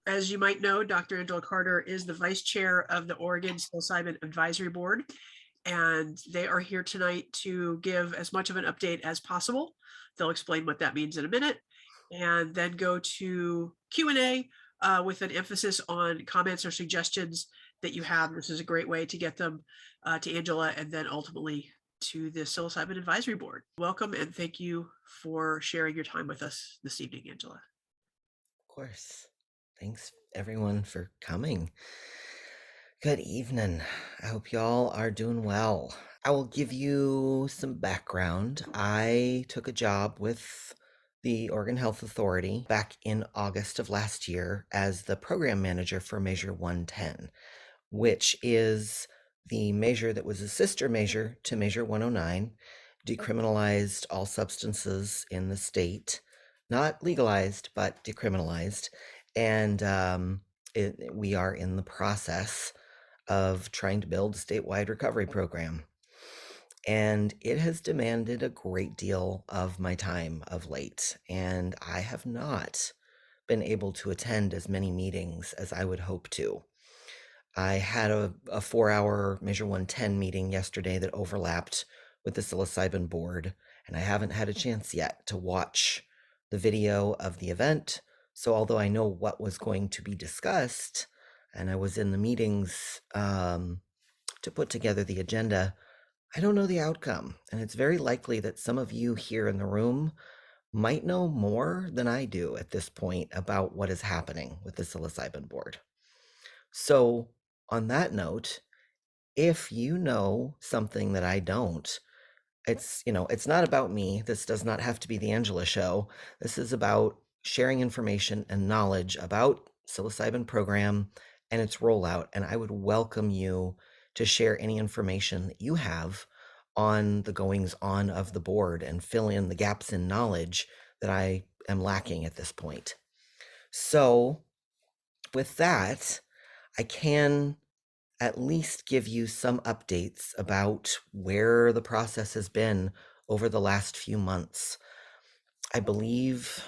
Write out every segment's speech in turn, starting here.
As you might know, Dr. Angela Carter is the vice chair of the Oregon Psilocybin Advisory Board, and they are here tonight to give as much of an update as possible. They'll explain what that means in a minute, and then go to Q&A with an emphasis on comments or suggestions that you have. This is a great way to get them to Angela and then ultimately to the Psilocybin Advisory Board. Welcome, and thank you for sharing your time with us this evening, Angela. Of course. Thanks everyone for coming. Good evening. I hope y'all are doing well. I will give you some background. I took a job with the Oregon Health Authority back in August of last year as the program manager for Measure 110, which is the measure that was a sister measure to Measure 109, decriminalized all substances in the state, not legalized, but decriminalized. And we are in the process of trying to build a statewide recovery program. And it has demanded a great deal of my time of late, and I have not been able to attend as many meetings as I would hope to. I had a 4-hour Measure 110 meeting yesterday that overlapped with the Psilocybin Board, and I haven't had a chance yet to watch the video of the event. So although I know what was going to be discussed, and I was in the meetings to put together the agenda, I don't know the outcome. And it's very likely that some of you here in the room might know more than I do at this point about what is happening with the Psilocybin Board. So on that note, if you know something that I don't, it's not about me. This does not have to be the Angela show. This is about sharing information and knowledge about Psilocybin Program and its rollout. And I would welcome you to share any information that you have on the goings on of the board and fill in the gaps in knowledge that I am lacking at this point. So with that, I can at least give you some updates about where the process has been over the last few months. I believe,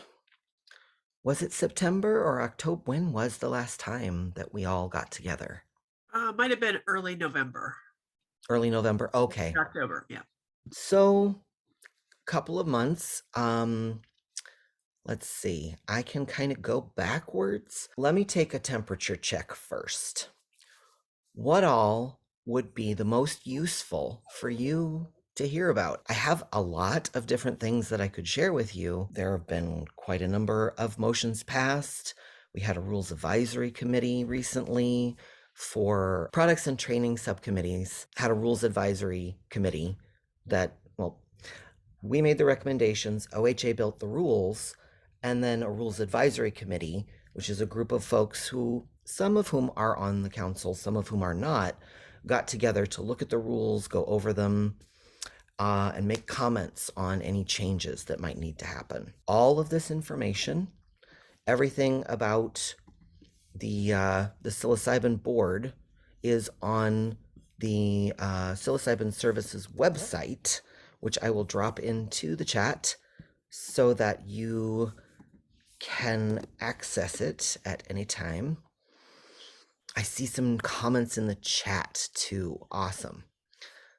was it September or October? When was the last time that we all got together? Might have been early November. Early November. Okay. October, yeah. So, couple of months. Let's see. I can kind of go backwards. Let me take a temperature check first. What all would be the most useful for you to hear about? I have a lot of different things that I could share with you. There have been quite a number of motions passed. We had a rules advisory committee recently for products and training subcommittees, had a rules advisory committee that, well, we made the recommendations, OHA built the rules, and then a rules advisory committee, which is a group of folks who, some of whom are on the council, some of whom are not, got together to look at the rules, go over them, and make comments on any changes that might need to happen. All of this information, everything about the Psilocybin Board, is on the Psilocybin Services website, which I will drop into the chat so that you can access it at any time. I see some comments in the chat too. Awesome.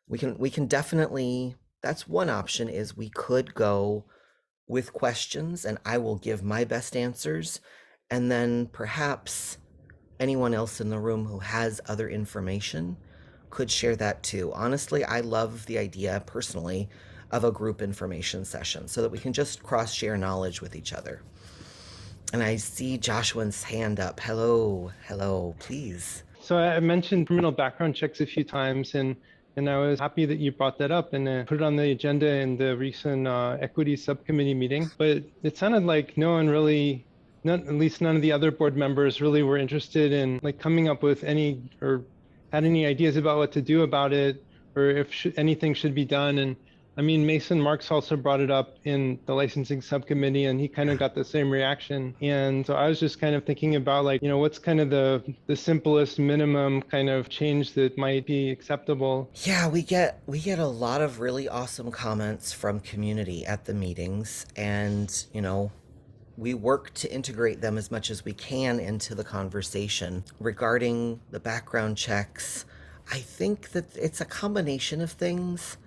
We can definitely, that's one option, is we could go with questions and I will give my best answers, and then perhaps anyone else in the room who has other information could share that too. Honestly, I love the idea personally of a group information session so that we can just cross-share knowledge with each other. And I see Joshua's hand up. Hello, please. So I mentioned criminal background checks a few times, and I was happy that you brought that up and put it on the agenda in the recent equity subcommittee meeting. But it sounded like no one really, at least none of the other board members really were interested in like coming up with any or had any ideas about what to do about it, or if anything should be done. And I mean, Mason Marks also brought it up in the licensing subcommittee, and he kind of got the same reaction. And so I was just kind of thinking about like, what's kind of the simplest minimum kind of change that might be acceptable. Yeah, we get a lot of really awesome comments from community at the meetings, and we work to integrate them as much as we can into the conversation. Regarding the background checks, I think that it's a combination of things.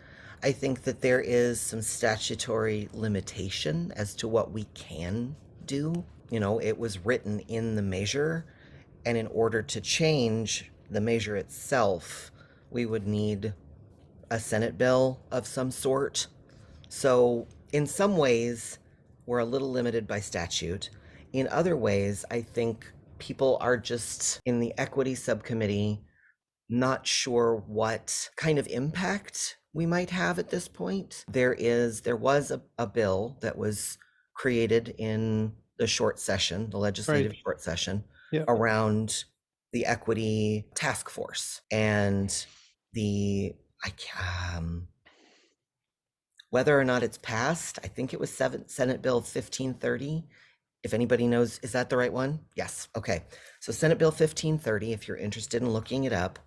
I think that there is some statutory limitation as to what we can do. It was written in the measure, and in order to change the measure itself, we would need a Senate bill of some sort. So in some ways, we're a little limited by statute. In other ways, I think people are just in the equity subcommittee not sure what kind of impact we might have at this point. There was a bill that was created in the short session, the legislative short session, around the equity task force, and whether or not it's passed, I think it was Senate Bill 1530. If anybody knows, is that the right one? Yes. Okay. So Senate Bill 1530, if you're interested in looking it up,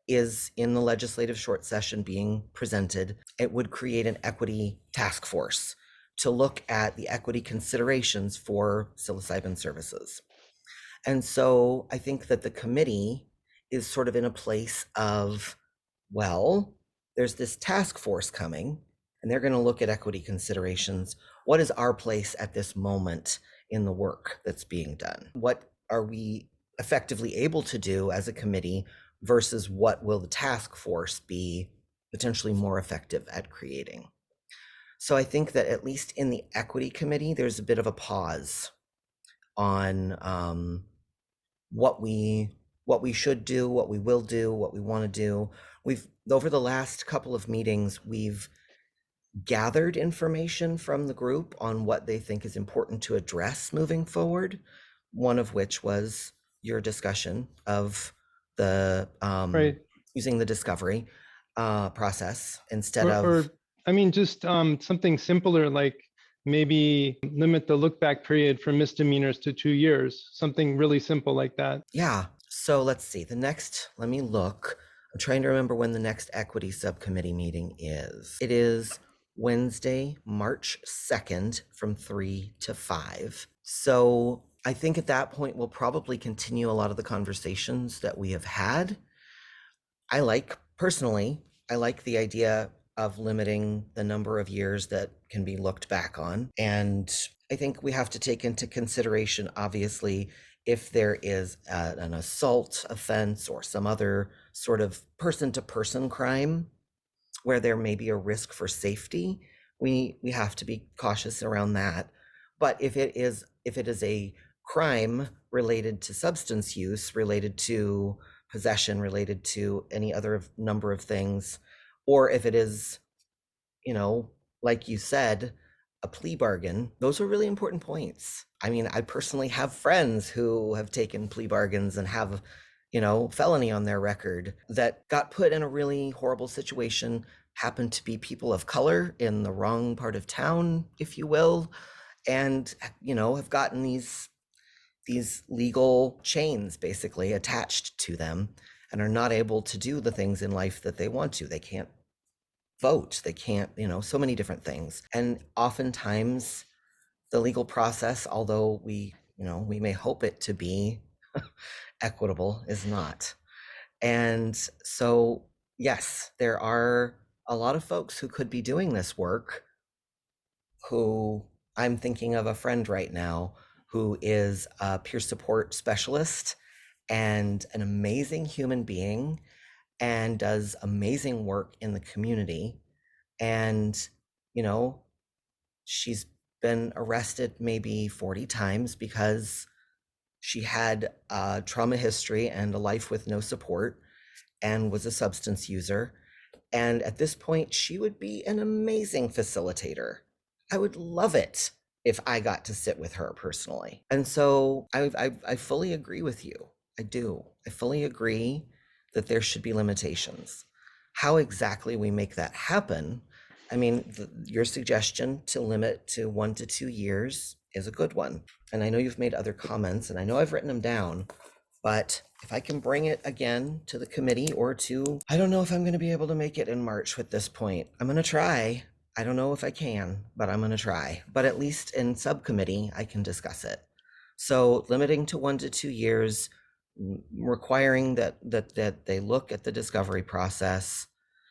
is in the legislative short session being presented. It would create an equity task force to look at the equity considerations for psilocybin services. And so I think that the committee is sort of in a place of, well, there's this task force coming, and they're going to look at equity considerations. What is our place at this moment in the work that's being done? What are we effectively able to do as a committee versus what will the task force be potentially more effective at creating? So I think that at least in the equity committee, there's a bit of a pause on what we should do, what we will do, what we want to do. Over the last couple of meetings, we've gathered information from the group on what they think is important to address moving forward, one of which was your discussion of the using the discovery process instead of just something simpler, like maybe limit the look back period for misdemeanors to 2 years, something really simple like that. Yeah. So let's see, let me look. I'm trying to remember when the next equity subcommittee meeting is. It is Wednesday, March 2nd from 3 to 5. So I think at that point, we'll probably continue a lot of the conversations that we have had. Personally, I like the idea of limiting the number of years that can be looked back on. And I think we have to take into consideration, obviously, if there is an assault offense or some other sort of person-to-person crime where there may be a risk for safety, we have to be cautious around that. But if it is a crime related to substance use, related to possession, related to any other number of things, or if it is, like you said, a plea bargain, those are really important points. I mean, I personally have friends who have taken plea bargains and have, felony on their record that got put in a really horrible situation, happened to be people of color in the wrong part of town, if you will, and, have gotten these legal chains basically attached to them and are not able to do the things in life that they want to. They can't vote, they can't, so many different things. And oftentimes the legal process, although we may hope it to be equitable, is not. And so, yes, there are a lot of folks who could be doing this work who I'm thinking of a friend right now who is a peer support specialist and an amazing human being and does amazing work in the community. And, she's been arrested maybe 40 times because she had a trauma history and a life with no support and was a substance user. And at this point, she would be an amazing facilitator. I would love it if I got to sit with her personally. And so I fully agree with you. I do. I fully agree that there should be limitations. How exactly we make that happen, I mean, your suggestion to limit to 1 to 2 years is a good one. And I know you've made other comments, and I know I've written them down, but if I can bring it again to the committee or to, I don't know if I'm going to be able to make it in March at this point. I'm going to try. I don't know if I can, but I'm going to try. But at least in subcommittee, I can discuss it. So limiting to 1 to 2 years, requiring that they look at the discovery process.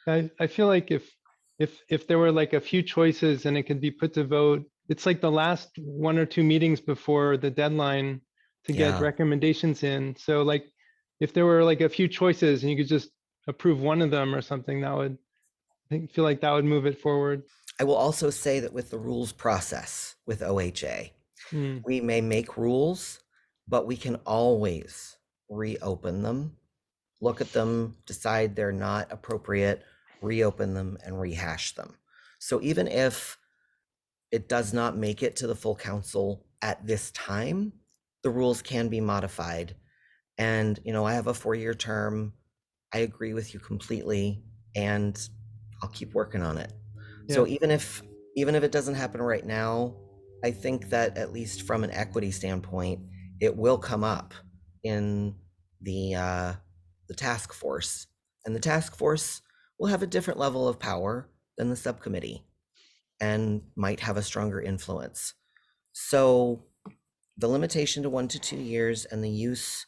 I feel like if there were like a few choices and it could be put to vote, it's like the last 1 or 2 meetings before the deadline to get Yeah. recommendations in. So like if there were like a few choices and you could just approve one of them or something, that would, feel like that would move it forward. I will also say that with the rules process with OHA, Hmm. we may make rules, but we can always reopen them, look at them, decide they're not appropriate, reopen them, and rehash them. So even if it does not make it to the full council at this time, the rules can be modified. And, I have a 4-year term. I agree with you completely, and I'll keep working on it. So Yeah. even if it doesn't happen right now, I think that at least from an equity standpoint, it will come up in the task force, and the task force will have a different level of power than the subcommittee and might have a stronger influence. So the limitation to 1 to 2 years and the use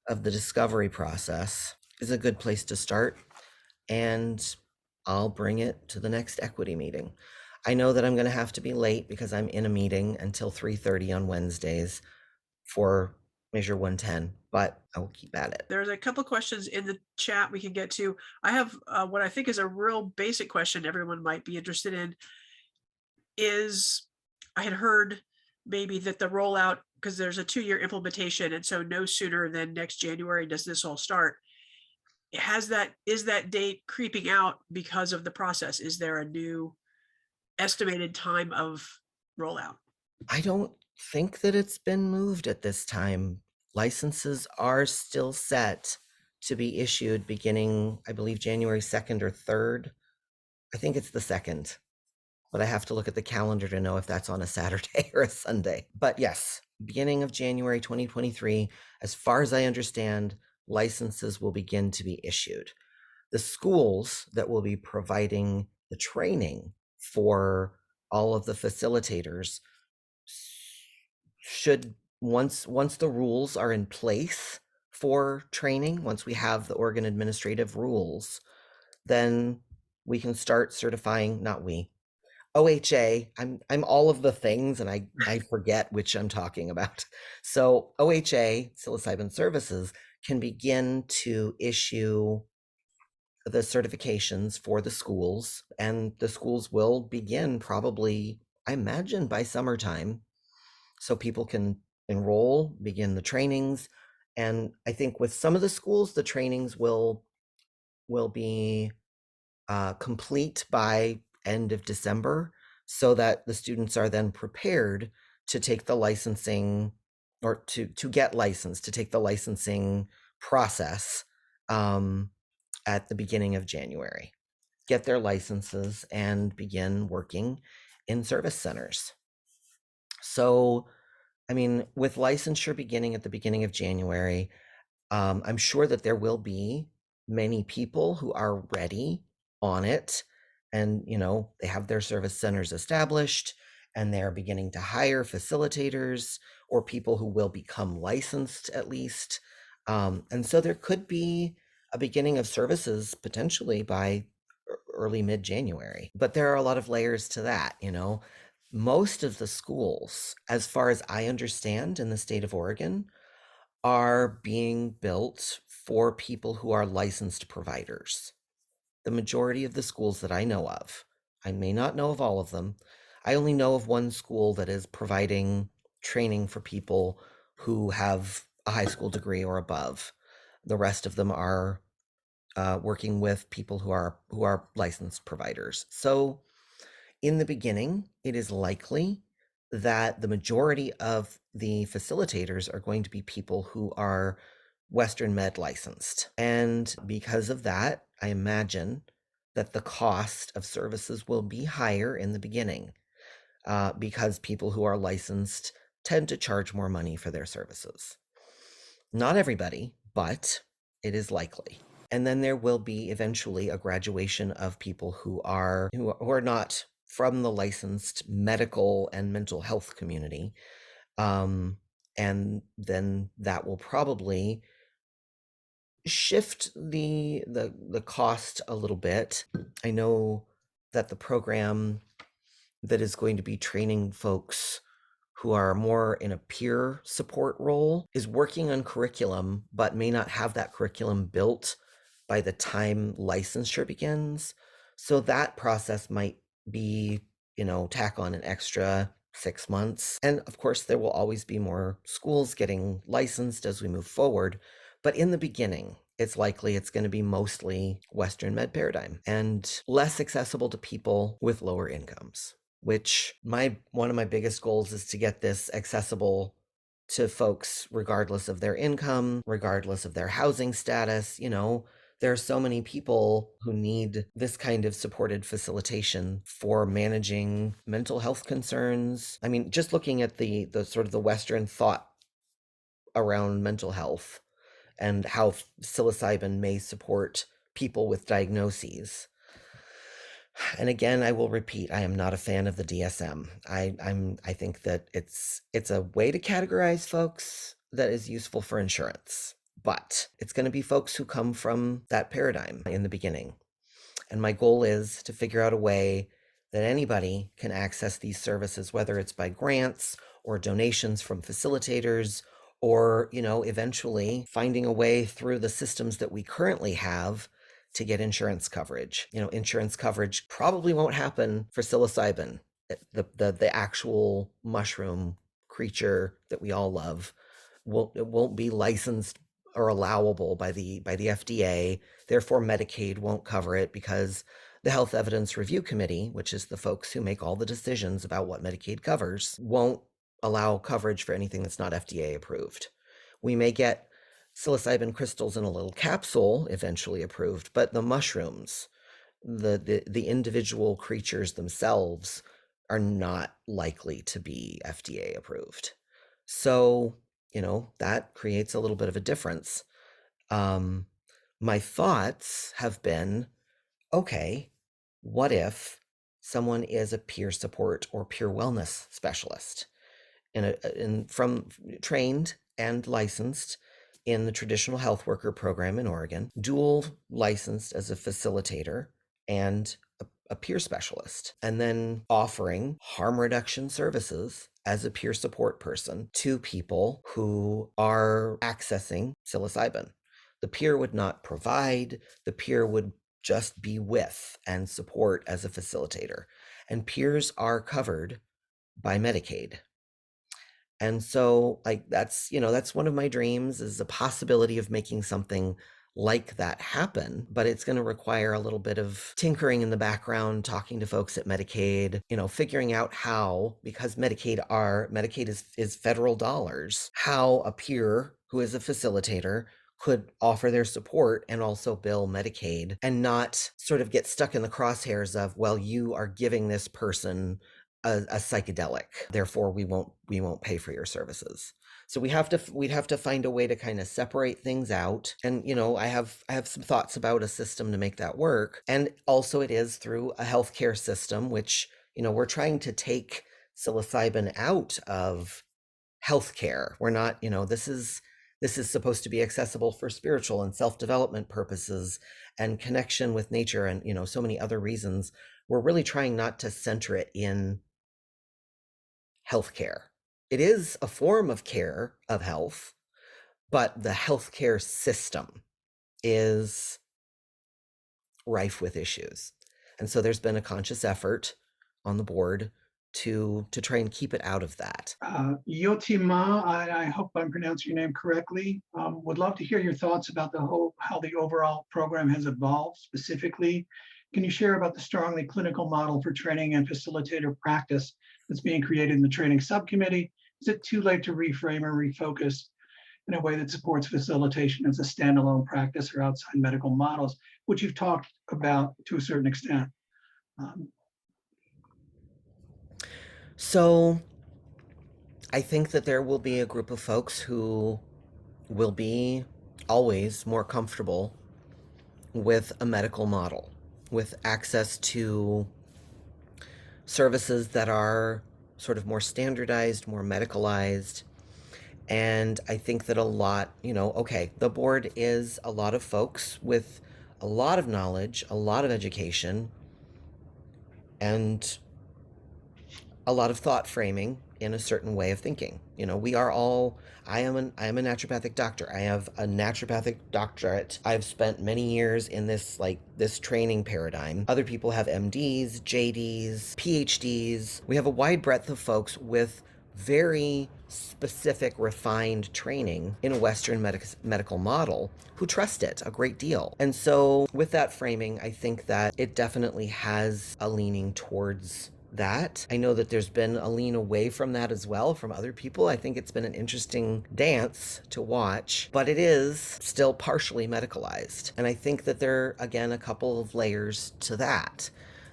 of the discovery process is a good place to start, and I'll bring it to the next equity meeting. I know that I'm going to have to be late because I'm in a meeting until 3:30 on Wednesdays for Measure 110, but I will keep at it. There's a couple questions in the chat we can get to. I have what I think is a real basic question everyone might be interested in is, I had heard maybe that the rollout, because there's a 2-year implementation, and so no sooner than next January does this all start. Is that date creeping out because of the process? Is there a new estimated time of rollout? I don't think that it's been moved at this time. Licenses are still set to be issued beginning, I believe, January 2nd or 3rd. I think it's the 2nd, but I have to look at the calendar to know if that's on a Saturday or a Sunday. But yes, beginning of January 2023, as far as I understand, licenses will begin to be issued. The schools that will be providing the training for all of the facilitators should, once the rules are in place for training, once we have the Oregon administrative rules, then we can start certifying, not we, OHA. I'm all of the things, and I forget which I'm talking about. So OHA, Psilocybin Services, can begin to issue the certifications for the schools, and the schools will begin probably, I imagine, by summertime, so people can enroll, begin the trainings. And I think with some of the schools, the trainings will be complete by end of December, so that the students are then prepared to take the licensing, or to get licensed, to take the licensing process at the beginning of January, get their licenses and begin working in service centers. So, I mean, with licensure beginning at the beginning of January, I'm sure that there will be many people who are ready on it, and they have their service centers established, and they're beginning to hire facilitators or people who will become licensed at least. And so there could be a beginning of services potentially by early mid-January. But there are a lot of layers to that. Most of the schools, as far as I understand, in the state of Oregon, are being built for people who are licensed providers. The majority of the schools that I know of, I may not know of all of them, I only know of one school that is providing training for people who have a high school degree or above. The rest of them are working with people who are licensed providers. So in the beginning, it is likely that the majority of the facilitators are going to be people who are Western Med licensed. And because of that, I imagine that the cost of services will be higher in the beginning, because people who are licensed tend to charge more money for their services. Not everybody, but it is likely. And then there will be eventually a graduation of people who are not from the licensed medical and mental health community. And then that will probably shift the cost a little bit. I know that the program that is going to be training folks who are more in a peer support role is working on curriculum, but may not have that curriculum built by the time licensure begins. So that process might be, tack on an extra 6 months. And of course, there will always be more schools getting licensed as we move forward. But in the beginning, it's likely it's going to be mostly Western med paradigm and less accessible to people with lower incomes, which one of my biggest goals is to get this accessible to folks regardless of their income, regardless of their housing status. There are so many people who need this kind of supported facilitation for managing mental health concerns. I mean, just looking at the sort of the Western thought around mental health and how psilocybin may support people with diagnoses. And again, I will repeat, I am not a fan of the DSM. I think that it's a way to categorize folks that is useful for insurance, but it's going to be folks who come from that paradigm in the beginning. And my goal is to figure out a way that anybody can access these services, whether it's by grants or donations from facilitators, or, eventually finding a way through the systems that we currently have to get insurance coverage. Insurance coverage probably won't happen for psilocybin, the actual mushroom creature that we all love. It won't be licensed or allowable by the FDA. Therefore, Medicaid won't cover it because the Health Evidence Review Committee, which is the folks who make all the decisions about what Medicaid covers, won't allow coverage for anything that's not FDA approved. We may get psilocybin crystals in a little capsule eventually approved, but the mushrooms, the individual creatures themselves, are not likely to be FDA approved. So, that creates a little bit of a difference. My thoughts have been, okay, what if someone is a peer support or peer wellness specialist from trained and licensed in the traditional health worker program in Oregon, dual licensed as a facilitator and a peer specialist, and then offering harm reduction services as a peer support person to people who are accessing psilocybin. The peer would not provide, the peer would just be with and support as a facilitator. And peers are covered by Medicaid. And so that's one of my dreams, is the possibility of making something like that happen, but it's going to require a little bit of tinkering in the background, talking to folks at Medicaid, figuring out how, because Medicaid is federal dollars, how a peer who is a facilitator could offer their support and also bill Medicaid and not sort of get stuck in the crosshairs of, well, you are giving this person a psychedelic, therefore we won't pay for your services. So we'd have to find a way to kind of separate things out. And I have some thoughts about a system to make that work. And also it is through a healthcare system, which we're trying to take psilocybin out of healthcare. We're not, this is supposed to be accessible for spiritual and self-development purposes and connection with nature and so many other reasons. We're really trying not to center it in healthcare. It is a form of care of health, but the healthcare system is rife with issues. And so there's been a conscious effort on the board to try and keep it out of that. Yotima, I hope I'm pronouncing your name correctly. Would love to hear your thoughts about how the overall program has evolved specifically. Can you share about the strongly clinical model for training and facilitator practice that's being created in the training subcommittee? Is it too late to reframe or refocus in a way that supports facilitation as a standalone practice or outside medical models, which you've talked about to a certain extent? So I think that there will be a group of folks who will be always more comfortable with a medical model, with access to services that are sort of more standardized, more medicalized. And I think that a lot, okay, the board is a lot of folks with a lot of knowledge, a lot of education, and a lot of thought framing in a certain way of thinking. We are all, I am a naturopathic doctor. I have a naturopathic doctorate. I've spent many years in this training paradigm. Other people have MDs, JDs, PhDs. We have a wide breadth of folks with very specific, refined training in a Western medical model who trust it a great deal. And so with that framing, I think that it definitely has a leaning towards that. I know that there's been a lean away from that as well from other people. I think it's been an interesting dance to watch, but it is still partially medicalized. And I think that there are, again, a couple of layers to that.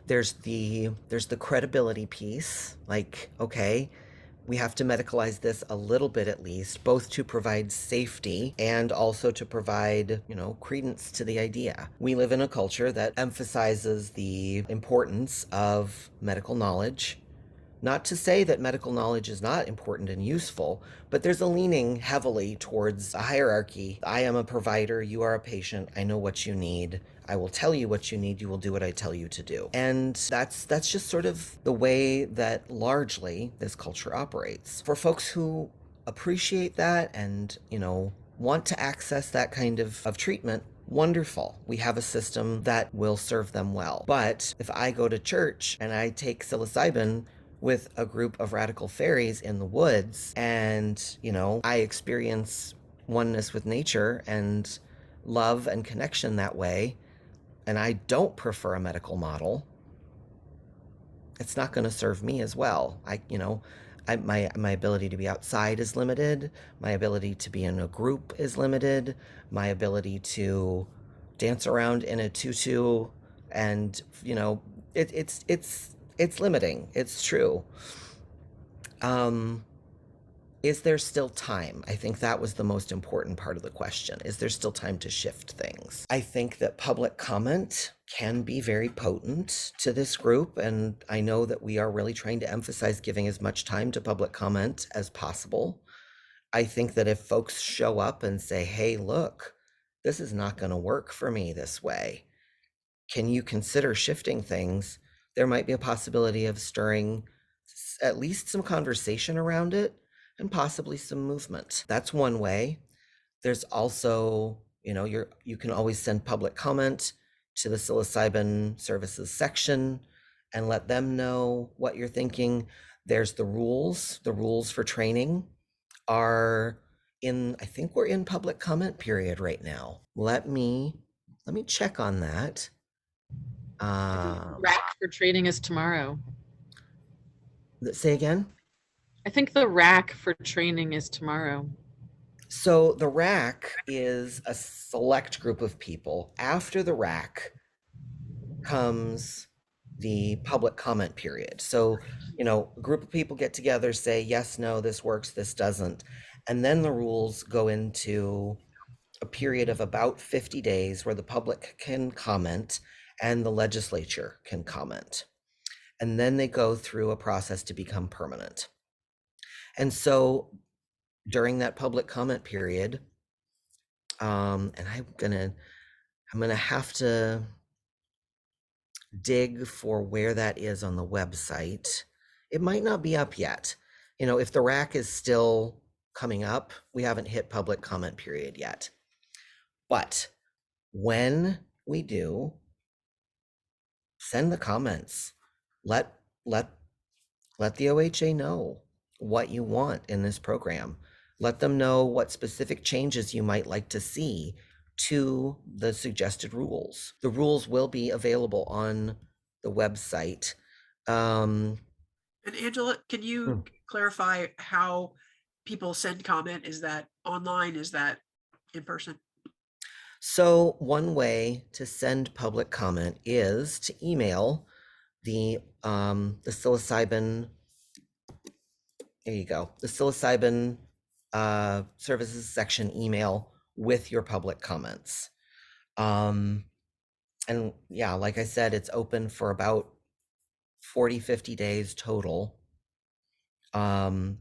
There's the credibility piece, like, okay, we have to medicalize this a little bit at least, both to provide safety and also to provide, credence to the idea. We live in a culture that emphasizes the importance of medical knowledge. Not to say that medical knowledge is not important and useful, but there's a leaning heavily towards a hierarchy. I am a provider, you are a patient, I know what you need. I will tell you what you need, you will do what I tell you to do. And that's just sort of the way that largely this culture operates. For folks who appreciate that and, want to access that kind of treatment, wonderful. We have a system that will serve them well. But if I go to church and I take psilocybin with a group of radical fairies in the woods and, I experience oneness with nature and love and connection that way, and I don't prefer a medical model, it's not going to serve me as well. My ability to be outside is limited. My ability to be in a group is limited. My ability to dance around in a tutu, and it's limiting. It's true. Is there still time? I think that was the most important part of the question. Is there still time to shift things? I think that public comment can be very potent to this group, and I know that we are really trying to emphasize giving as much time to public comment as possible. I think that if folks show up and say, hey, look, this is not going to work for me this way, can you consider shifting things? There might be a possibility of stirring at least some conversation around it and possibly some movement. That's one way. There's also, you can always send public comment to the psilocybin services section and let them know what you're thinking. There's the rules for training are I think we're in public comment period right now. Let me check on that. Rack for training is tomorrow. Say again? I think the rack for training is tomorrow. So the rack is a select group of people. After the rack comes the public comment period. So, a group of people get together, say, yes, no, this works, this doesn't. And then the rules go into a period of about 50 days where the public can comment and the legislature can comment. And then they go through a process to become permanent. And so during that public comment period, and I'm gonna have to dig for where that is on the website. It might not be up yet. If the rack is still coming up, we haven't hit public comment period yet. But when we do, send the comments. Let the OHA know what you want in this program. Let them know what specific changes you might like to see to the suggested rules. The rules will be available on the website. And Angela, can you clarify how people send comment? Is that online? Is that in person? So one way to send public comment is to email the psilocybin. There you go. The psilocybin services section email with your public comments. And yeah, like I said, it's open for about 40, 50 days total. And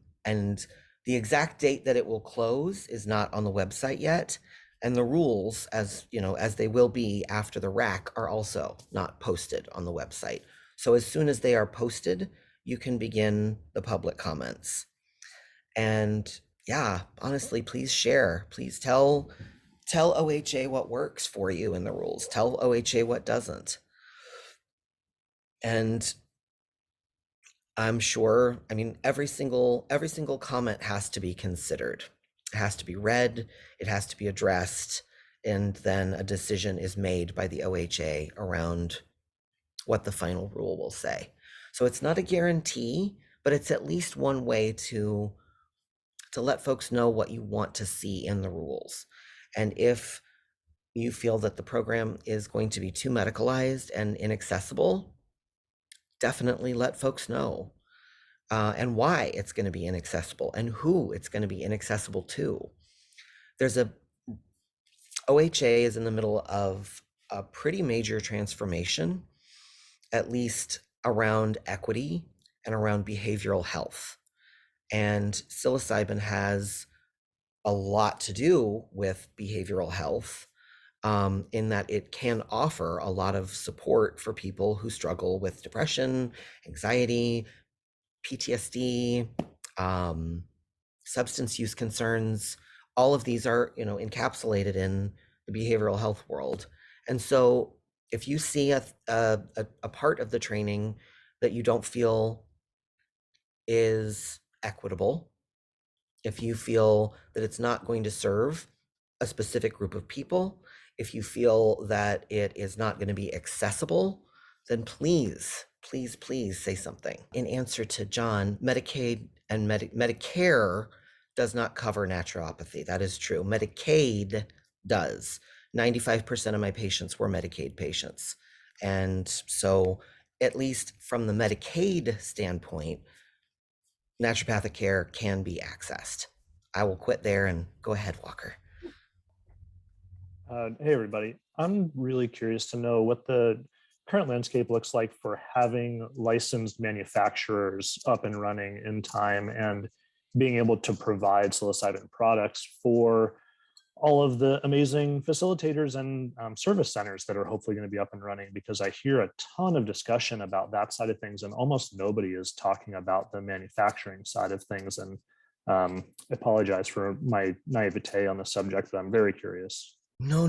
the exact date that it will close is not on the website yet. And the rules, as you know, as they will be after the RAC, are also not posted on the website. So as soon as they are posted, you can begin the public comments. And yeah, honestly, please share. Please tell OHA what works for you in the rules. Tell OHA what doesn't. And I'm sure, I mean, every single comment has to be considered. It has to be read, it has to be addressed, and then a decision is made by the OHA around what the final rule will say. So it's not a guarantee, but it's at least one way to let folks know what you want to see in the rules. And if you feel that the program is going to be too medicalized and inaccessible, definitely let folks know. And why it's going to be inaccessible and who it's going to be inaccessible to. OHA is in the middle of a pretty major transformation, at least around equity and around behavioral health. And psilocybin has a lot to do with behavioral health, in that it can offer a lot of support for people who struggle with depression, anxiety, PTSD, substance use concerns. All of these are, encapsulated in the behavioral health world. And so if you see a part of the training that you don't feel is equitable, if you feel that it's not going to serve a specific group of people, if you feel that it is not going to be accessible, then please say something. In answer to John, Medicaid and Medicare does not cover naturopathy. That is true. Medicaid does. 95% of my patients were Medicaid patients. And so at least from the Medicaid standpoint, naturopathic care can be accessed. I will quit there and go ahead, Walker. Hey, everybody. I'm really curious to know what the current landscape looks like for having licensed manufacturers up and running in time and being able to provide psilocybin products for all of the amazing facilitators and service centers that are hopefully going to be up and running, because I hear a ton of discussion about that side of things and almost nobody is talking about the manufacturing side of things. And I apologize for my naivete on the subject, but I'm very curious. No,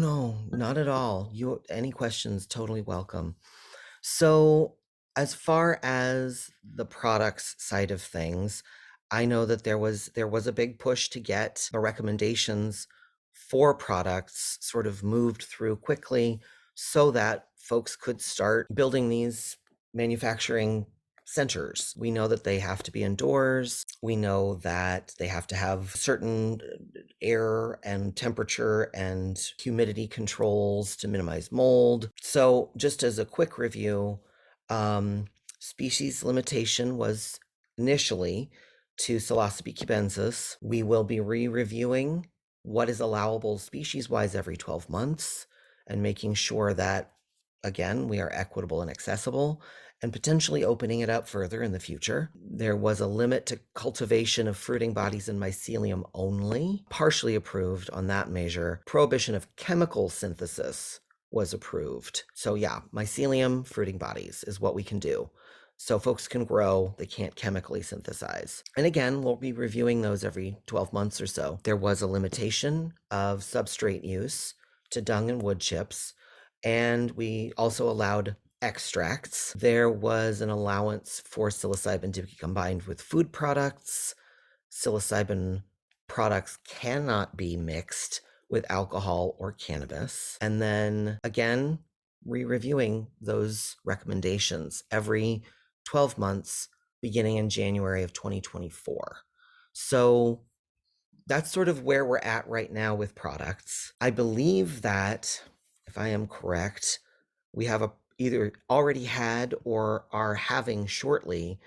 not at all. Any questions, totally welcome. So as far as the products side of things, I know that there was a big push to get the recommendations for products sort of moved through quickly so that folks could start building these manufacturing centers. We know that they have to be indoors. We know that they have to have certain air and temperature and humidity controls to minimize mold. So just as a quick review, species limitation was initially to Psilocybe cubensis. We will be re-reviewing what is allowable species-wise every 12 months and making sure that, again, we are equitable and accessible, and potentially opening it up further in the future. There was a limit to cultivation of fruiting bodies in mycelium only, partially approved on that measure. Prohibition of chemical synthesis was approved. So yeah, mycelium, fruiting bodies is what we can do. So folks can grow, they can't chemically synthesize. And again, we'll be reviewing those every 12 months or so. There was a limitation of substrate use to dung and wood chips, and we also allowed extracts. There was an allowance for psilocybin to be combined with food products. Psilocybin products cannot be mixed with alcohol or cannabis. And then again, re-reviewing those recommendations every 12 months, beginning in January of 2024. So that's sort of where we're at right now with products. I believe that, if I am correct, we have either already had or are having shortly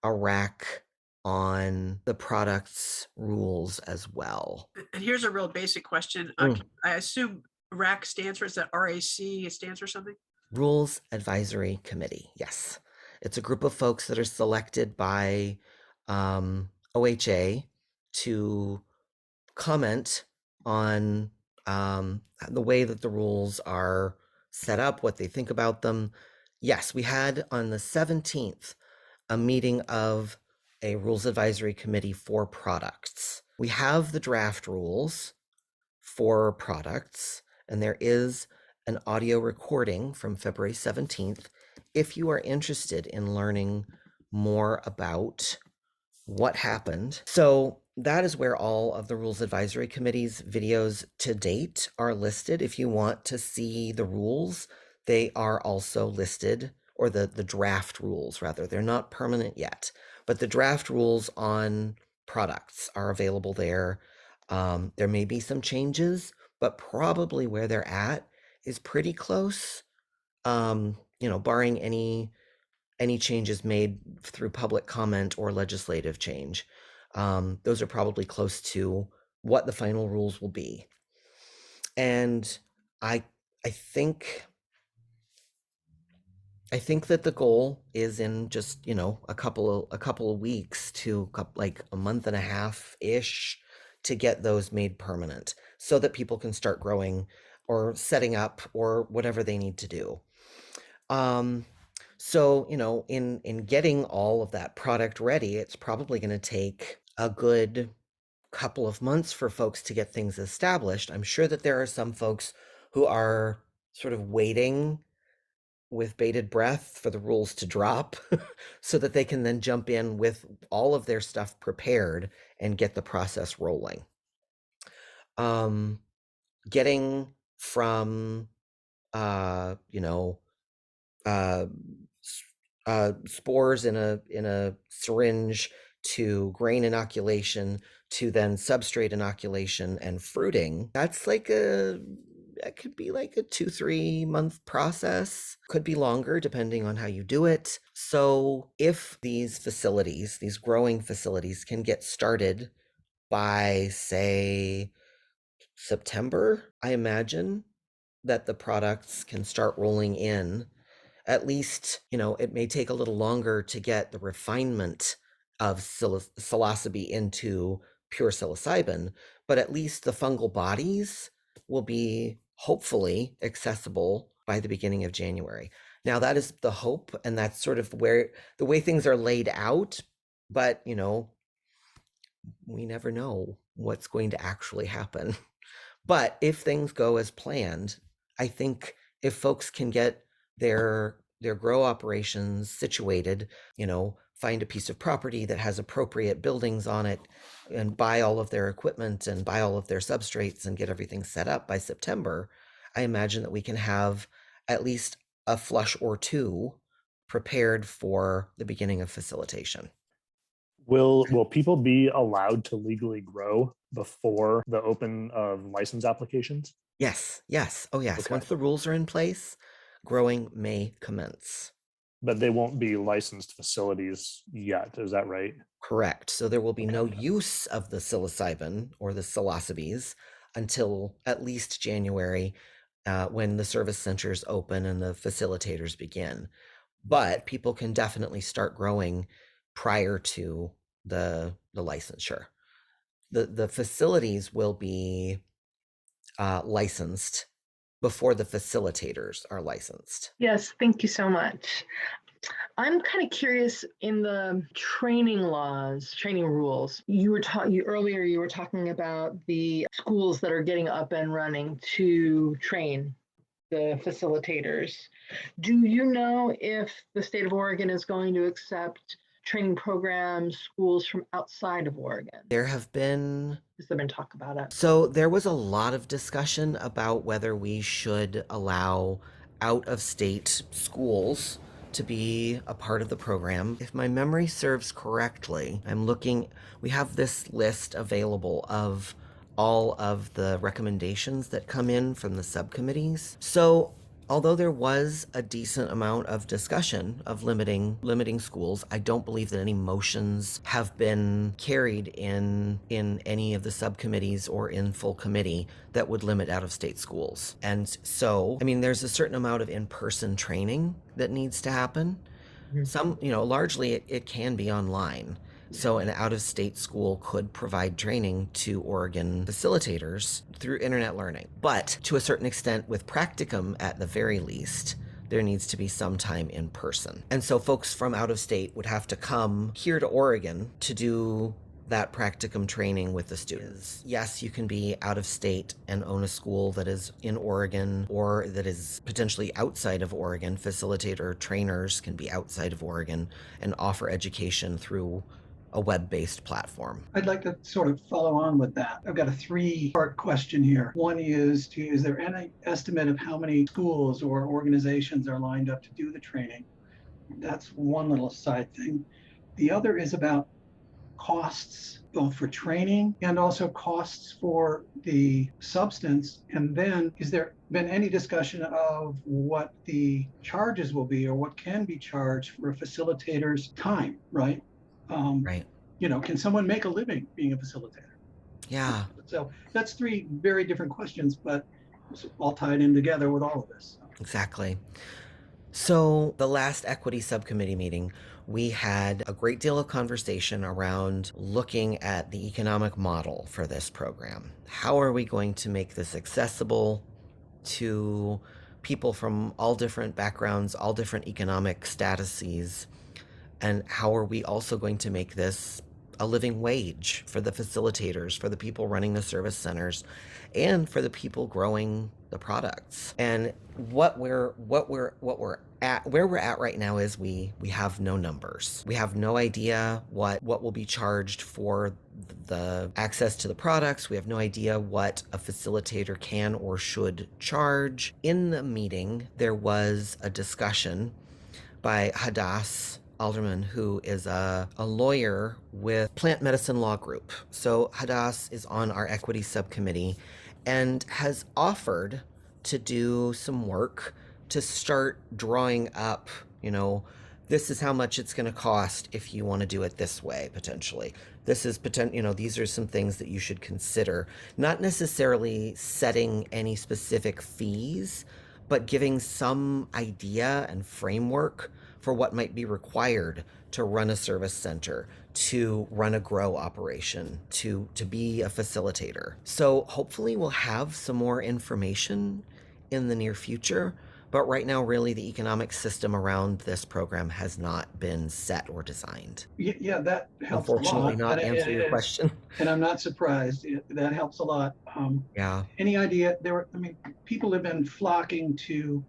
a RAC on the products rules as well. And here's a real basic question. I assume RAC stands for, is that RAC stands for something? Rules Advisory Committee, yes. It's a group of folks that are selected by OHA to comment on the way that the rules are set up, what they think about them. Yes, we had on the 17th a meeting of a rules advisory committee for products. We have the draft rules for products, and there is an audio recording from February 17th if you are interested in learning more about what happened. So that is where all of the Rules Advisory Committee's videos to date are listed. If you want to see the rules, they are also listed, or the draft rules rather. They're not permanent yet, but the draft rules on products are available there. There may be some changes, but probably where they're at is pretty close. Barring any changes made through public comment or legislative change. Those are probably close to what the final rules will be. And I think that the goal is in just, a couple of weeks to like a month and a half ish to get those made permanent so that people can start growing or setting up or whatever they need to do. So, in getting all of that product ready, it's probably going to take a good couple of months for folks to get things established. I'm sure that there are some folks who are sort of waiting with bated breath for the rules to drop so that they can then jump in with all of their stuff prepared and get the process rolling. Getting from, spores in a syringe to grain inoculation to then substrate inoculation and fruiting, that could be like a 2-3 month process, could be longer depending on how you do it. So if these growing facilities can get started by, say, September, I imagine that the products can start rolling in. At least, it may take a little longer to get the refinement of psilocybe into pure psilocybin, but at least the fungal bodies will be hopefully accessible by the beginning of January. Now, that is the hope, and that's sort of where the way things are laid out, but, we never know what's going to actually happen. But if things go as planned, I think if folks can get their grow operations situated, find a piece of property that has appropriate buildings on it and buy all of their equipment and buy all of their substrates and get everything set up by September, I imagine that we can have at least a flush or two prepared for the beginning of facilitation. Will people be allowed to legally grow before the open of license applications? Yes. Oh, yes. Okay. Once the rules are in place, growing may commence. But they won't be licensed facilities yet. Is that right? Correct. So there will be no use of the psilocybin or the psilocybes until at least January, when the service centers open and the facilitators begin. But people can definitely start growing prior to the licensure. The facilities will be licensed before the facilitators are licensed. Yes, thank you so much. I'm kind of curious in the training rules. Earlier you were talking about the schools that are getting up and running to train the facilitators. Do you know if the state of Oregon is going to accept training programs, schools from outside of Oregon? Has there been talk about it? So there was a lot of discussion about whether we should allow out-of-state schools to be a part of the program. If my memory serves correctly, we have this list available of all of the recommendations that come in from the subcommittees. So although there was a decent amount of discussion of limiting schools, I don't believe that any motions have been carried in any of the subcommittees or in full committee that would limit out-of-state schools. And so, there's a certain amount of in-person training that needs to happen. Some, largely it can be online. So an out-of-state school could provide training to Oregon facilitators through internet learning. But to a certain extent, with practicum at the very least, there needs to be some time in person. And so folks from out of state would have to come here to Oregon to do that practicum training with the students. Yes, you can be out of state and own a school that is in Oregon or that is potentially outside of Oregon. Facilitator trainers can be outside of Oregon and offer education through a web-based platform. I'd like to sort of follow on with that. I've got a three-part question here. One is there any estimate of how many schools or organizations are lined up to do the training? That's one little side thing. The other is about costs, both for training and also costs for the substance. And then has there been any discussion of what the charges will be or what can be charged for a facilitator's time, right? Right. Can someone make a living being a facilitator? Yeah. So that's three very different questions, but it's all tied in together with all of this. Exactly. So the last equity subcommittee meeting, we had a great deal of conversation around looking at the economic model for this program. How are we going to make this accessible to people from all different backgrounds, all different economic statuses? And how are we also going to make this a living wage for the facilitators, for the people running the service centers, and for the people growing the products? And where we're at right now is we have no numbers. We have no idea what will be charged for the access to the products. We have no idea what a facilitator can or should charge. In the meeting, there was a discussion by Hadass Alderman, who is a lawyer with Plant Medicine Law Group. So Hadass is on our equity subcommittee and has offered to do some work to start drawing up, this is how much it's going to cost if you want to do it this way, potentially. This is these are some things that you should consider. Not necessarily setting any specific fees, but giving some idea and framework for what might be required to run a service center, to run a grow operation, to be a facilitator. So hopefully we'll have some more information in the near future, but right now really the economic system around this program has not been set or designed. Yeah, that helps a Unfortunately, lot. not answer your question. And I'm not surprised. That helps a lot. Yeah. Any idea? People have been flocking to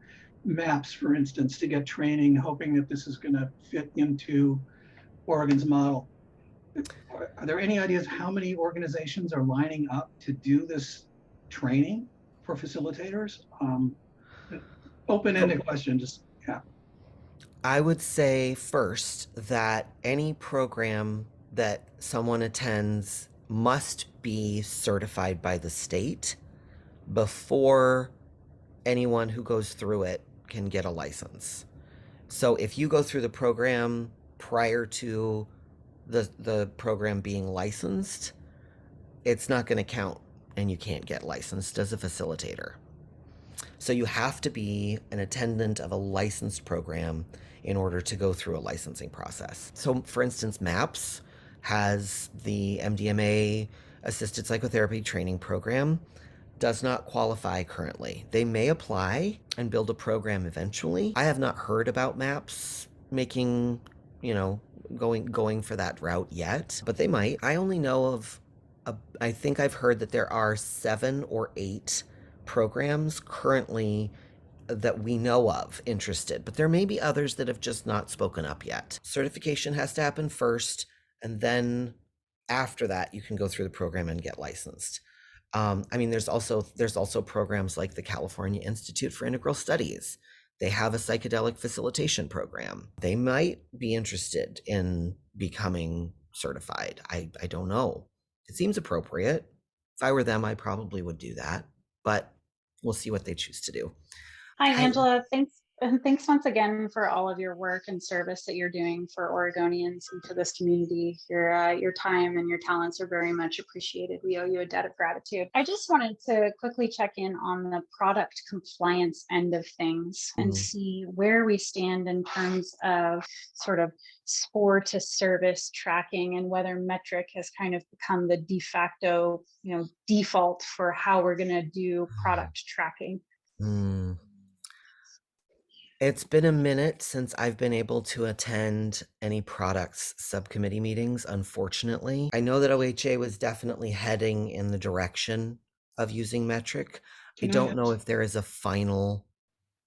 MAPS, for instance, to get training, hoping that this is going to fit into Oregon's model. Are there any ideas how many organizations are lining up to do this training for facilitators? Open-ended question, yeah. I would say first that any program that someone attends must be certified by the state before anyone who goes through it can get a license. So if you go through the program prior to the program being licensed, it's not going to count and you can't get licensed as a facilitator. So you have to be an attendant of a licensed program in order to go through a licensing process. So for instance, MAPS has the MDMA assisted psychotherapy training program, does not qualify currently. They may apply and build a program eventually. I have not heard about MAPS making, going for that route yet, but they might. I only know of, I think I've heard that there are 7 or 8 programs currently that we know of interested, but there may be others that have just not spoken up yet. Certification has to happen first, and then after that you can go through the program and get licensed. There's also programs like the California Institute for Integral Studies. They have a psychedelic facilitation program. They might be interested in becoming certified. I don't know. It seems appropriate. If I were them, I probably would do that, but we'll see what they choose to do. Hi, Angela. And thanks once again for all of your work and service that you're doing for Oregonians and for this community. Your time and your talents are very much appreciated. We owe you a debt of gratitude. I just wanted to quickly check in on the product compliance end of things and see where we stand in terms of sort of SPOR to service tracking and whether metric has kind of become the de facto, default for how we're going to do product tracking. It's been a minute since I've been able to attend any products subcommittee meetings, unfortunately. I know that OHA was definitely heading in the direction of using metric. I don't know if there is a final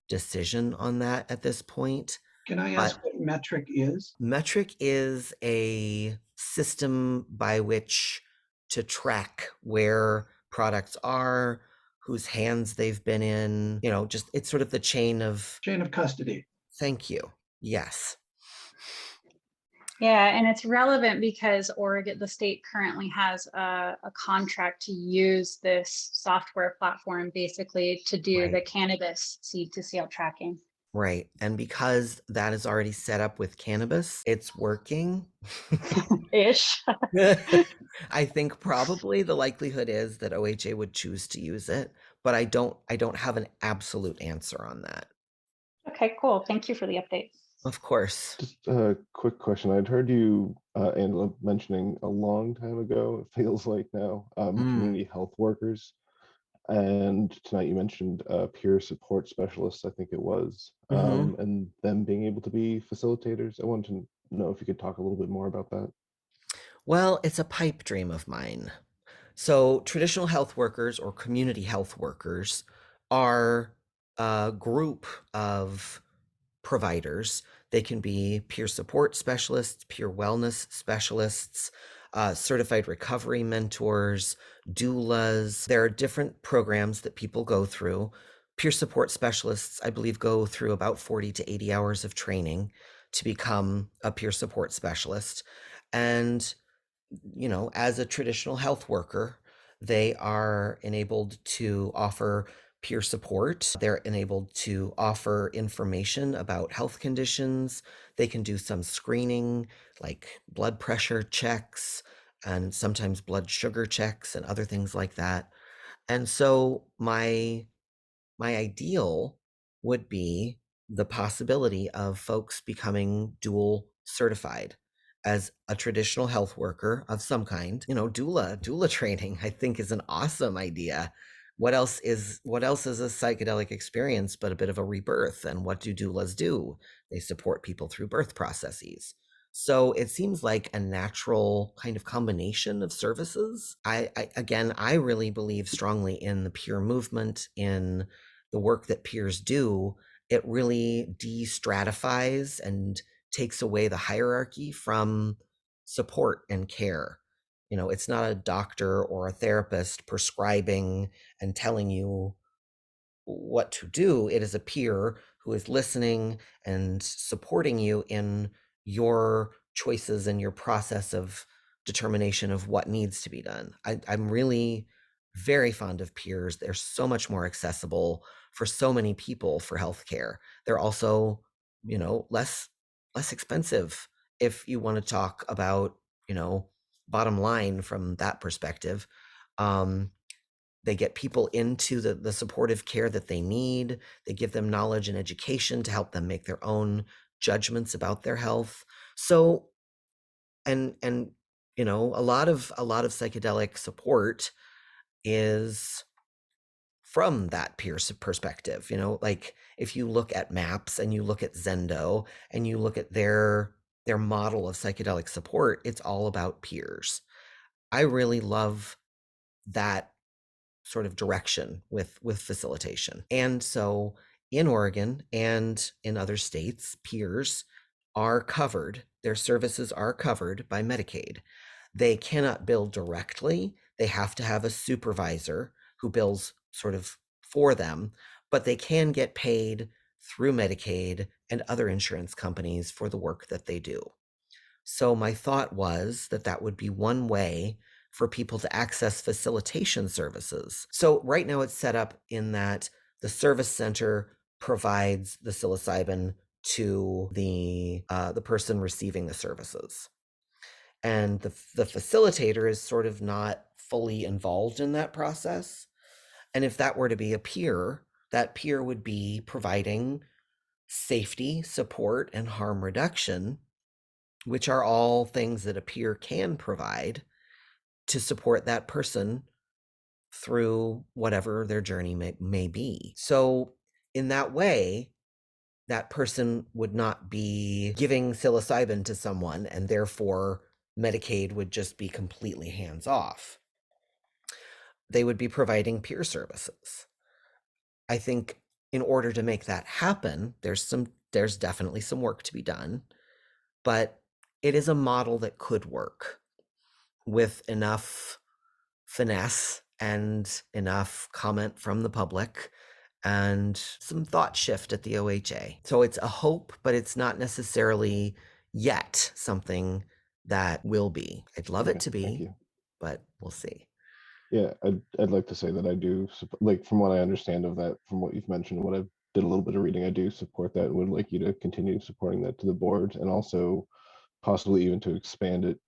decision on that at this point. Can I ask what metric is? Metric is a system by which to track where products are, whose hands they've been in, just it's sort of the chain of custody. Thank you. Yes. Yeah, and it's relevant because Oregon, the state currently has a contract to use this software platform basically to do the cannabis seed to sale tracking. Right. And because that is already set up with cannabis, it's working. Ish. I think probably the likelihood is that OHA would choose to use it, but I don't have an absolute answer on that. Okay, cool. Thank you for the update. Of course. Just a quick question. I'd heard you, Angela, mentioning a long time ago, it feels like now, community health workers. And tonight you mentioned peer support specialists, I think it was, and them being able to be facilitators. I wanted to know if you could talk a little bit more about that. Well, it's a pipe dream of mine. So traditional health workers or community health workers are a group of providers. They can be peer support specialists, peer wellness specialists, certified recovery mentors, doulas. There are different programs that people go through. Peer support specialists, I believe, go through about 40 to 80 hours of training to become a peer support specialist. And, as a traditional health worker, they are enabled to offer peer support. They're enabled to offer information about health conditions. They can do some screening, like blood pressure checks and sometimes blood sugar checks and other things like that. And so my ideal would be the possibility of folks becoming dual certified as a traditional health worker of some kind. Doula training, I think, is an awesome idea. What else is a psychedelic experience but a bit of a rebirth? And what do doulas do? They support people through birth processes. So it seems like a natural kind of combination of services. I really believe strongly in the peer movement, in the work that peers do. It really de-stratifies and takes away the hierarchy from support and care. It's not a doctor or a therapist prescribing and telling you what to do. It is a peer who is listening and supporting you in your choices and your process of determination of what needs to be done. I'm really very fond of peers. They're so much more accessible for so many people for healthcare. They're also, less expensive if you want to talk about, bottom line from that perspective. They get people into the supportive care that they need. They give them knowledge and education to help them make their own judgments about their health. So, and a lot of psychedelic support is from that peer perspective. Like if you look at MAPS and you look at Zendo and you look at their model of psychedelic support, it's all about peers. I really love that sort of direction with facilitation. And so in Oregon and in other states, peers are covered, their services are covered by Medicaid. They cannot bill directly. They have to have a supervisor who bills sort of for them, but they can get paid through Medicaid and other insurance companies for the work that they do. So my thought was that would be one way for people to access facilitation services. So right now it's set up in that the service center provides the psilocybin to the person receiving the services. And the facilitator is sort of not fully involved in that process. And if that were to be a peer, that peer would be providing safety, support, and harm reduction, which are all things that a peer can provide to support that person through whatever their journey may be. So in that way, that person would not be giving psilocybin to someone, and therefore Medicaid would just be completely hands off. They would be providing peer services. I think in order to make that happen, there's definitely some work to be done, but it is a model that could work with enough finesse and enough comment from the public and some thought shift at the OHA. So it's a hope, but it's not necessarily yet something that will be. I'd love it to be, but we'll see. Yeah, I'd like to say that I do, like, from what I understand of that, from what you've mentioned, what I did a little bit of reading, I do support that and would like you to continue supporting that to the board, and also possibly even to expand it,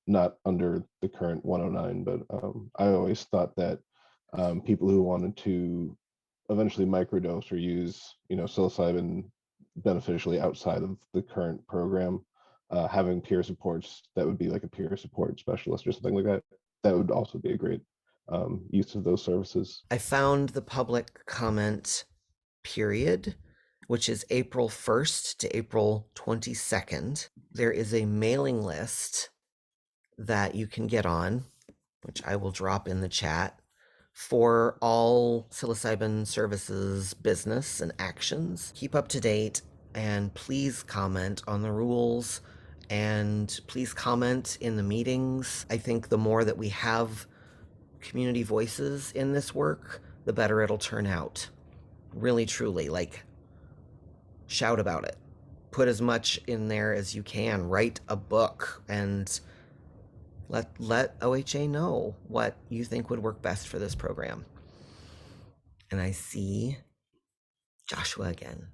not under the current 109, but I always thought that people who wanted to eventually microdose or use, psilocybin beneficially outside of the current program, having peer supports that would be like a peer support specialist or something like that, that would also be a great use of those services. I found the public comment period, which is April 1st to April 22nd. There is a mailing list that you can get on, which I will drop in the chat, for all psilocybin services business and actions. Keep up to date, and please comment on the rules, and please comment in the meetings. I think the more that we have community voices in this work, the better it'll turn out. Really, truly, like, shout about it. Put as much in there as you can. Write a book and let OHA know what you think would work best for this program. And I see Joshua again.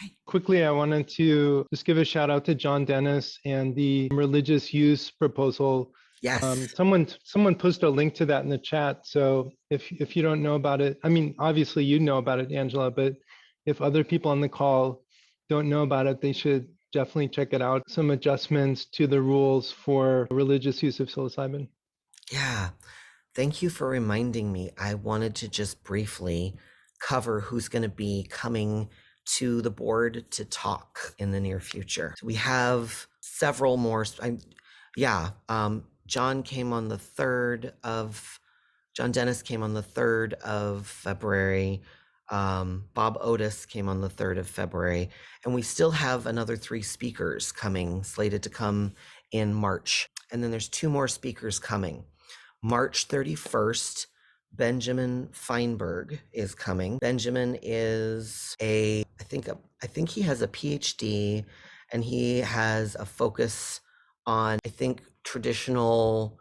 Hi. Quickly, I wanted to just give a shout out to John Dennis and the religious use proposal. Yes. Someone posted a link to that in the chat. So if you don't know about it, I mean, obviously you know about it, Angela, but if other people on the call don't know about it, they should definitely check it out. Some adjustments to the rules for religious use of psilocybin. Yeah. Thank you for reminding me. I wanted to just briefly cover who's going to be coming to the board to talk in the near future. So we have several more. John came on the 3rd of, John Dennis came on the 3rd of February. Bob Otis came on the 3rd of February, and we still have another 3 speakers coming, slated to come in March. And then there's 2 more speakers coming. March 31st, Benjamin Feinberg is coming. Benjamin is I think he has a PhD, and he has a focus on, I think, traditional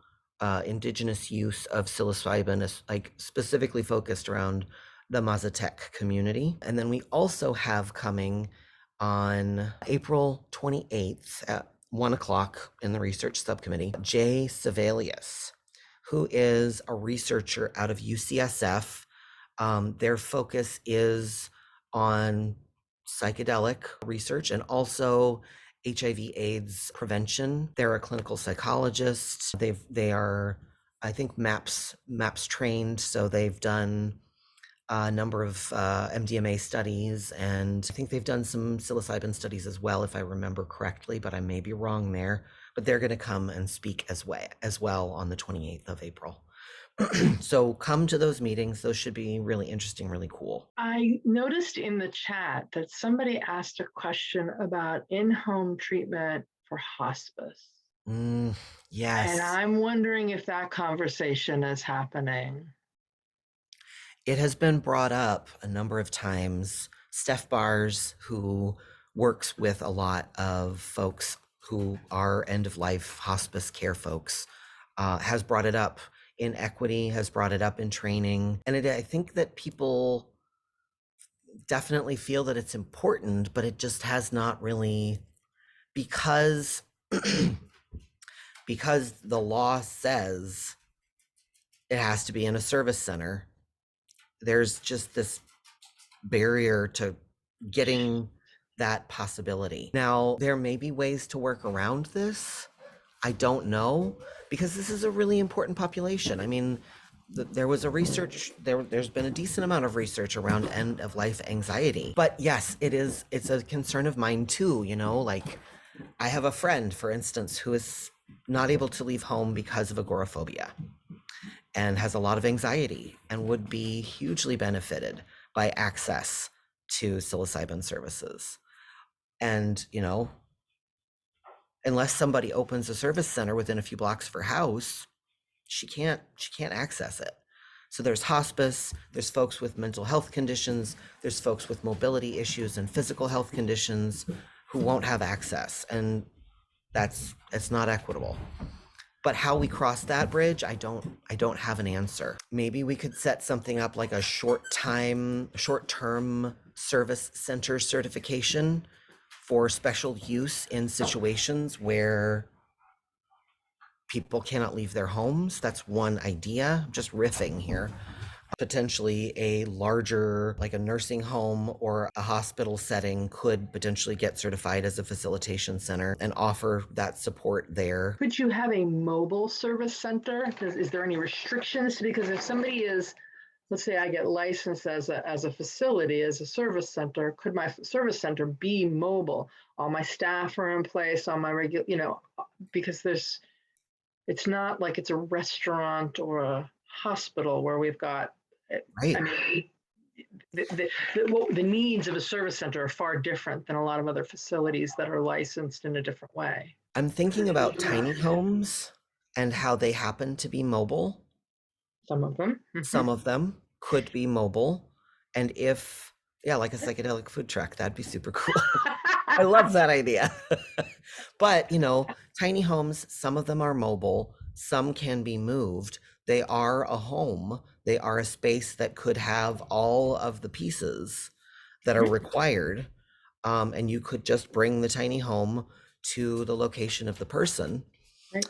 indigenous use of psilocybin, is like specifically focused around the Mazatec community. And then we also have coming on April 28th at 1 o'clock in the research subcommittee, Jay Savalius, who is a researcher out of UCSF. Their focus is on psychedelic research and also HIV/AIDS prevention. They're a clinical psychologist. They are, I think, MAPS trained, so they've done a number of MDMA studies, and I think they've done some psilocybin studies as well, if I remember correctly, but I may be wrong there. But they're going to come and speak as well on the 28th of April. So come to those meetings. Those should be really interesting, really cool. I noticed in the chat that somebody asked a question about in-home treatment for hospice. Yes. And I'm wondering if that conversation is happening. It has been brought up a number of times. Steph Bars, who works with a lot of folks who are end-of-life hospice care folks, has brought it up in equity, has brought it up in training. And I think that people definitely feel that it's important, but it just has not really, because because the law says it has to be in a service center, there's just this barrier to getting that possibility. Now, there may be ways to work around this. I don't know, because this is a really important population. I mean, there was a research, there's been a decent amount of research around end of life anxiety. But yes, it's a concern of mine too, you know, like I have a friend, for instance, who is not able to leave home because of agoraphobia and has a lot of anxiety and would be hugely benefited by access to psilocybin services. And, you know, unless somebody opens a service center within a few blocks of her house, she can't access it. So there's hospice, there's folks with mental health conditions, there's folks with mobility issues and physical health conditions who won't have access, and it's not equitable. But how we cross that bridge, I don't have an answer. Maybe we could set something up like a short-term service center certification for special use in situations where people cannot leave their homes. That's one idea. I'm just riffing here. Potentially a larger, like a nursing home or a hospital setting, could potentially get certified as a facilitation center and offer that support there. Could you have a mobile service center? Is there any restrictions? Because if somebody is, let's say I get licensed as a facility, as a service center, could my service center be mobile? All my staff are in place, all my regular, you know, because it's not like it's a restaurant or a hospital where we've got, Right. I mean, the needs of a service center are far different than a lot of other facilities that are licensed in a different way. I'm thinking about tiny homes and how they happen to be mobile. Some of them. Some of them could be mobile. And if, yeah, like a psychedelic food truck, that'd be super cool. I love that idea. But, you know, tiny homes, some of them are mobile, some can be moved. They are a home. They are a space that could have all of the pieces that are required. And you could just bring the tiny home to the location of the person. Right.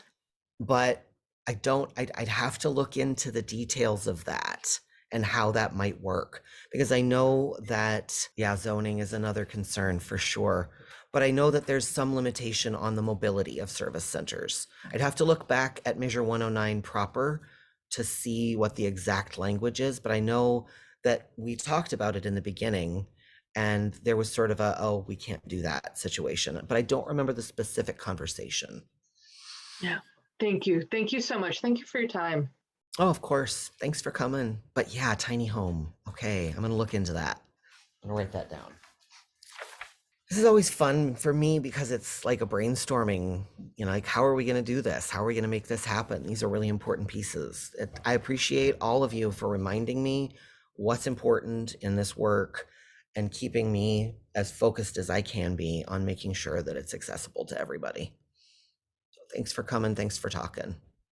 But I'd have to look into the details of that and how that might work, because I know that, yeah, zoning is another concern for sure. But I know that there's some limitation on the mobility of service centers. I'd have to look back at Measure 109 proper to see what the exact language is, but I know that we talked about it in the beginning and there was sort of a, oh, we can't do that situation, but I don't remember the specific conversation. Yeah. Thank you. Thank you so much. Thank you for your time. Oh, of course. Thanks for coming. But yeah, tiny home. Okay, I'm going to look into that. I'm going to write that down. This is always fun for me because it's like a brainstorming, you know, like, how are we going to do this? How are we going to make this happen? These are really important pieces. I appreciate all of you for reminding me what's important in this work and keeping me as focused as I can be on making sure that it's accessible to everybody. So thanks for coming. Thanks for talking.